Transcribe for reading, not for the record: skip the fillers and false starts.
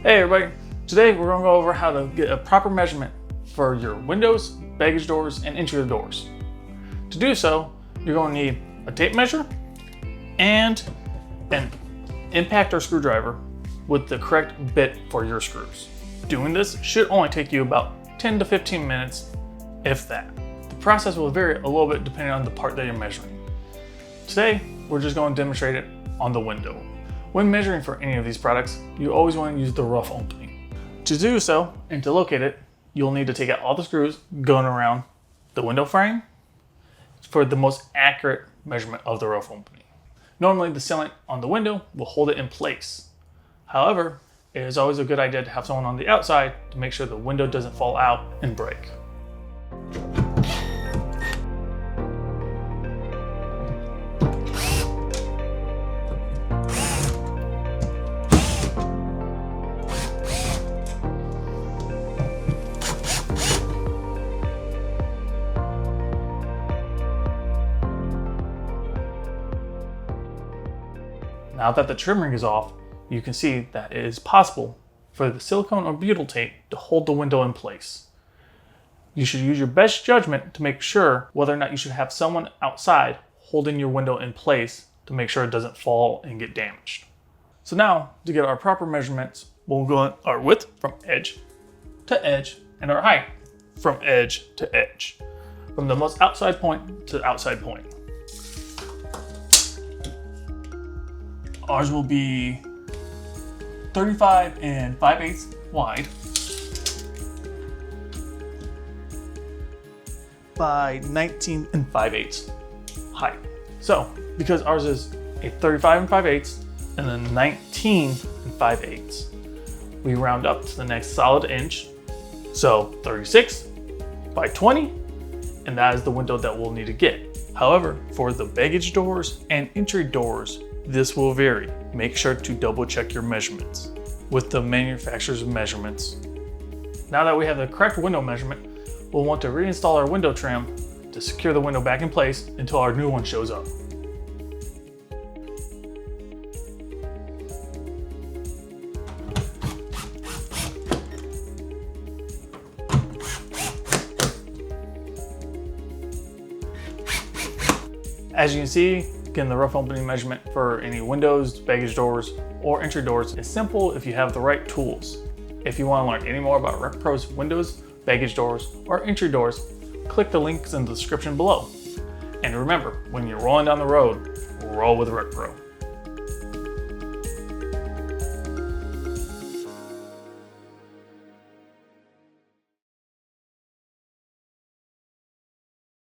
Hey everybody, today we're going to go over how to get a proper measurement for your windows, baggage doors, and interior doors. To do so, you're going to need a tape measure and an impactor screwdriver with the correct bit for your screws. Doing this should only take you about 10 to 15 minutes, if that. The process will vary a little bit depending on the part that you're measuring. Today, we're just going to demonstrate it on the window. When measuring for any of these products, you always want to use the rough opening. To do so, and to locate it, you'll need to take out all the screws going around the window frame for the most accurate measurement of the rough opening. Normally, the sealant on the window will hold it in place. However, it is always a good idea to have someone on the outside to make sure the window doesn't fall out and break. Now that the trim ring is off, you can see that it is possible for the silicone or butyl tape to hold the window in place. You should use your best judgment to make sure whether or not you should have someone outside holding your window in place to make sure it doesn't fall and get damaged. So now, to get our proper measurements, we'll go our width from edge to edge and our height from edge to edge, from the most outside point to outside point. Ours will be 35 and 5/8 wide by 19 and 5/8 height. So, because ours is a 35 and 5/8 and then 19 and 5/8, we round up to the next solid inch. So 36 by 20, and that is the window that we'll need to get. However, for the baggage doors and entry doors, this will vary. Make sure to double check your measurements with the manufacturer's measurements. Now that we have the correct window measurement, we'll want to reinstall our window trim to secure the window back in place until our new one shows up. As you can see, again, the rough opening measurement for any windows, baggage doors, or entry doors is simple if you have the right tools. If you want to learn any more about RecPro's windows, baggage doors, or entry doors, click the links in the description below. And remember, when you're rolling down the road, roll with RecPro.